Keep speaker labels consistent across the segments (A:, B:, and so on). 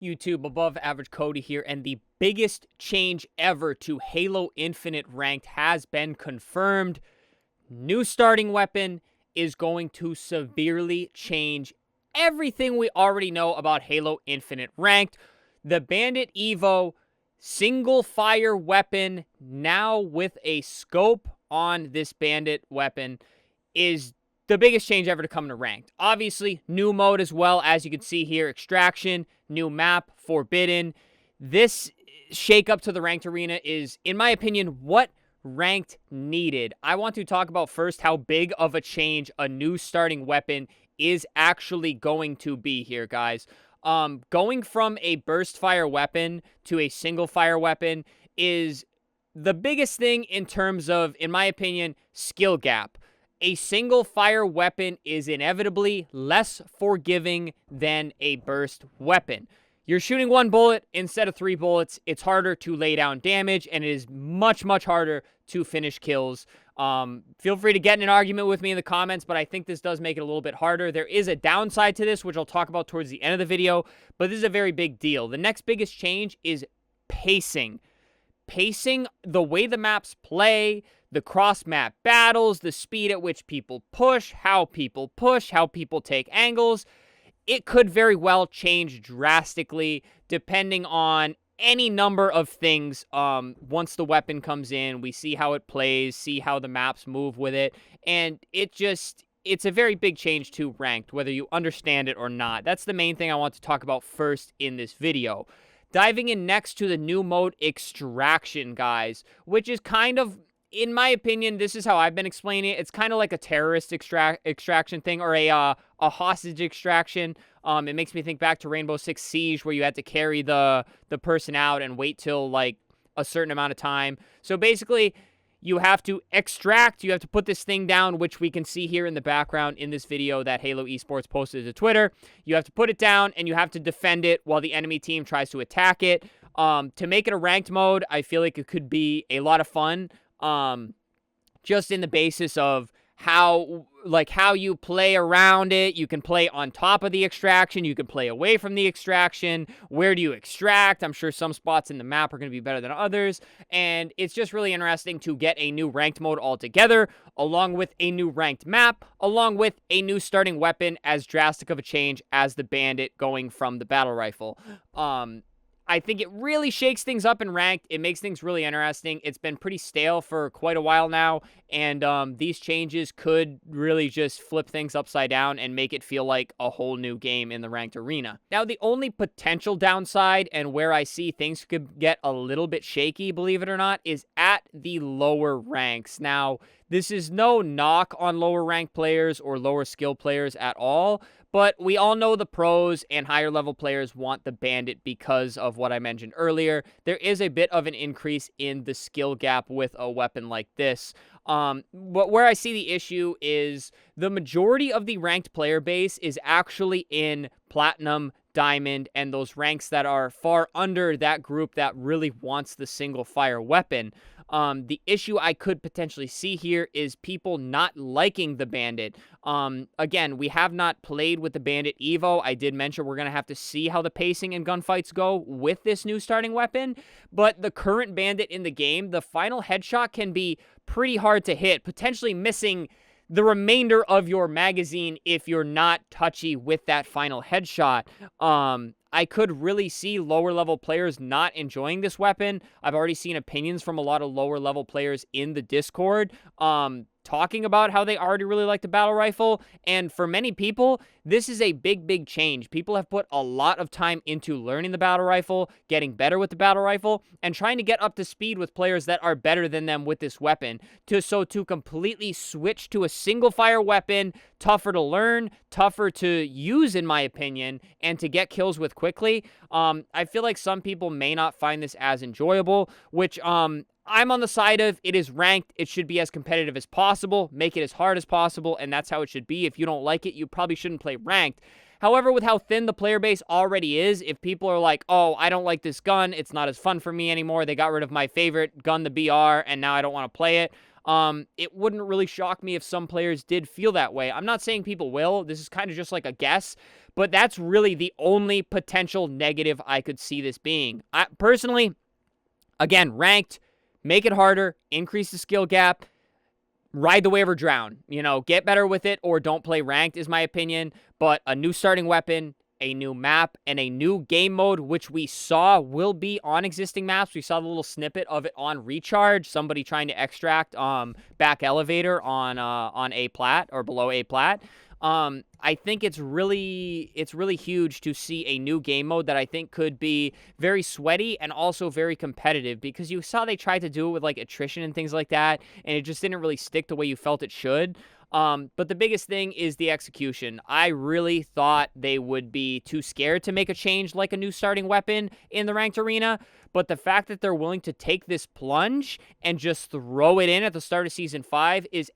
A: YouTube, above average Cody here, and the biggest change ever to Halo Infinite Ranked has been confirmed. New starting weapon is going to severely change everything we already know about Halo Infinite Ranked. The Bandit Evo single fire weapon, now with a scope on this Bandit weapon, is the biggest change ever to come to Ranked. Obviously, new mode as well, as you can see here, Extraction, new map, Forbidden. This shake-up to the Ranked Arena is, in my opinion, what Ranked needed. I want to talk about first how big of a change a new starting weapon is actually going to be here, guys. Going from a burst fire weapon to a single fire weapon is the biggest thing in terms of, in my opinion, skill gap. A single fire weapon is inevitably less forgiving than a burst weapon. You're shooting one bullet instead of 3 bullets. It's harder to lay down damage, and it is much, much harder to finish kills. Feel free to get in an argument with me in the comments, but I think this does make it a little bit harder. There is a downside to this, which I'll talk about towards the end of the video, but this is a very big deal. The next biggest change is pacing. Pacing, the way the maps play, the cross-map battles, the speed at which people push, how people take angles. It could very well change drastically depending on any number of things. Once the weapon comes in, we see how it plays, see how the maps move with it, and it's a very big change to Ranked, whether you understand it or not. That's the main thing I want to talk about first in this video. Diving in next to the new mode, Extraction, guys, which is kind of, in my opinion, this is how I've been explaining it. It's kind of like a terrorist extraction thing, or a hostage extraction. It makes me think back to Rainbow Six Siege, where you had to carry the person out and wait till like a certain amount of time. So basically, you have to extract, you have to put this thing down, which we can see here in the background in this video that Halo Esports posted to Twitter. You have to put it down, and you have to defend it while the enemy team tries to attack it. To make it a ranked mode, I feel like it could be a lot of fun. Just in the basis of how you play around it. You can play on top of the extraction. You can play away from the extraction. Where do you extract? I'm sure some spots in the map are going to be better than others. And it's just really interesting to get a new ranked mode altogether, along with a new ranked map, along with a new starting weapon as drastic of a change as the Bandit going from the battle rifle. I think it really shakes things up in Ranked. It makes things really interesting. It's been pretty stale for quite a while now, and these changes could really just flip things upside down and make it feel like a whole new game in the Ranked arena. Now, the only potential downside, and where I see things could get a little bit shaky, believe it or not, is at the lower ranks. Now, this is no knock on lower ranked players or lower skill players at all, but we all know the pros and higher level players want the Bandit because of what I mentioned earlier. There is a bit of an increase in the skill gap with a weapon like this. But where I see the issue is the majority of the ranked player base is actually in Platinum, Diamond, and those ranks that are far under that group that really wants the single fire weapon. The issue I could potentially see here is people not liking the Bandit. Again, we have not played with the Bandit Evo. I did mention we're going to have to see how the pacing and gunfights go with this new starting weapon. But the current Bandit in the game, the final headshot can be pretty hard to hit, potentially missing the remainder of your magazine if you're not touchy with that final headshot. I could really see lower level players not enjoying this weapon. I've already seen opinions from a lot of lower level players in the Discord talking about how they already really like the battle rifle. And for many people, this is a big, big change. People have put a lot of time into learning the battle rifle, getting better with the battle rifle, and trying to get up to speed with players that are better than them with this weapon. So to completely switch to a single fire weapon, tougher to learn, tougher to use in my opinion, and to get kills with quickly, I feel like some people may not find this as enjoyable, which I'm on the side of it is ranked. It should be as competitive as possible. Make it as hard as possible, and that's how it should be. If you don't like it, you probably shouldn't play ranked. However, with how thin the player base already is, if people are like, oh, I don't like this gun, it's not as fun for me anymore, they got rid of my favorite gun, the BR, and now I don't want to play it, It wouldn't really shock me if some players did feel that way. I'm not saying people will. This is kind of just like a guess, but that's really the only potential negative I could see this being. Personally, again, ranked, make it harder, increase the skill gap, ride the wave or drown. Get better with it or don't play ranked is my opinion. But a new starting weapon, a new map, and a new game mode, which we saw will be on existing maps. We saw the little snippet of it on Recharge, somebody trying to extract back elevator on A plat or below A plat. I think it's really huge to see a new game mode that I think could be very sweaty and also very competitive, because you saw they tried to do it with like attrition and things like that, and it just didn't really stick the way you felt it should. But the biggest thing is the execution. I really thought they would be too scared to make a change like a new starting weapon in the ranked arena. But the fact that they're willing to take this plunge and just throw it in at the start of Season 5 is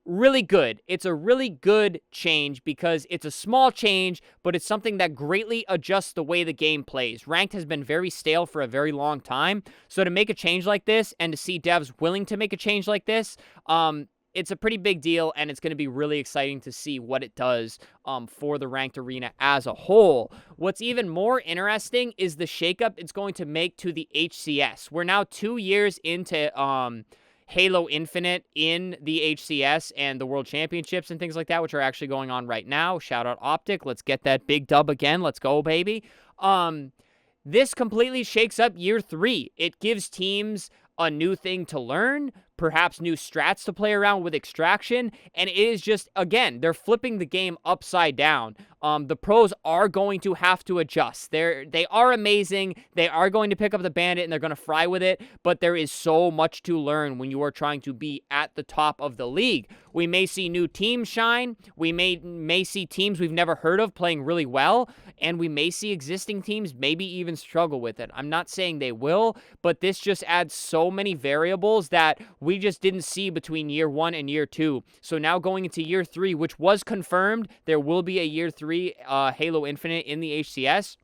A: really good. It's a really good change because it's a small change, but it's something that greatly adjusts the way the game plays. Ranked has been very stale for a very long time. So to make a change like this and to see devs willing to make a change like this, it's a pretty big deal, and it's going to be really exciting to see what it does for the ranked arena as a whole. What's even more interesting is the shakeup it's going to make to the HCS. We're now 2 years into Halo Infinite in the HCS and the World Championships and things like that, which are actually going on right now. Shout out Optic. Let's get that big dub again. Let's go, baby. This completely shakes up year 3. It gives teams a new thing to learn, perhaps new strats to play around with extraction, and it is just, again, they're flipping the game upside down. The pros are going to have to adjust. They are amazing. They are going to pick up the Bandit, and they're going to fry with it, but there is so much to learn when you are trying to be at the top of the league. We may see new teams shine. We may see teams we've never heard of playing really well, and we may see existing teams maybe even struggle with it. I'm not saying they will, but this just adds so many variables that we just didn't see between year 1 and year 2. So now going into year 3, which was confirmed, there will be a year 3 Halo Infinite in the HCS.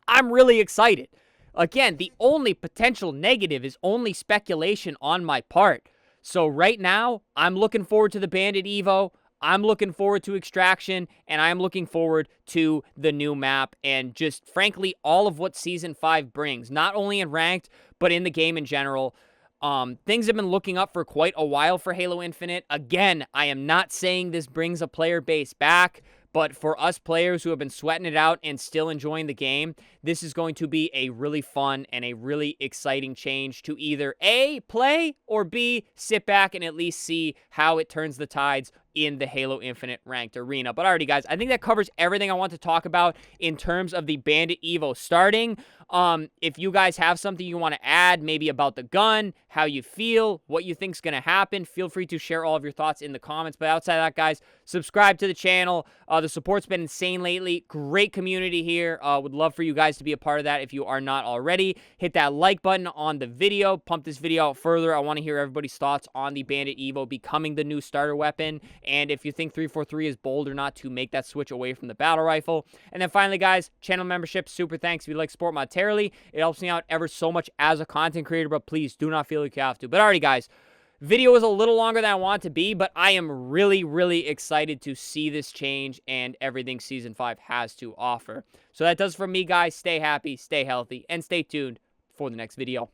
A: I'm really excited. Again, the only potential negative is only speculation on my part. So right now, I'm looking forward to the Bandit Evo. I'm looking forward to Extraction, and I'm looking forward to the new map and just, frankly, all of what Season 5 brings, not only in Ranked, but in the game in general. Things have been looking up for quite a while for Halo Infinite. Again, I am not saying this brings a player base back, but for us players who have been sweating it out and still enjoying the game, this is going to be a really fun and a really exciting change to either A, play, or B, sit back and at least see how it turns the tides in the Halo Infinite ranked arena. But alrighty, guys, I think that covers everything I want to talk about in terms of the Bandit Evo starting. If you guys have something you want to add, maybe about the gun, how you feel, what you think's going to happen, feel free to share all of your thoughts in the comments. But outside of that, guys, subscribe to the channel. The support's been insane lately. Great community here. Would love for you guys to be a part of that if you are not already. Hit that like button on the video. Pump this video out further. I want to hear everybody's thoughts on the Bandit Evo becoming the new starter weapon, and if you think 343 is bold or not to make that switch away from the battle rifle. And then finally, guys, channel membership, super thanks if you like sport monetarily. It helps me out ever so much as a content creator, but please do not feel like you have to. But alrighty, guys, video is a little longer than I want it to be, but I am really, really excited to see this change and everything Season 5 has to offer. So that does it for me, guys. Stay happy, stay healthy, and stay tuned for the next video.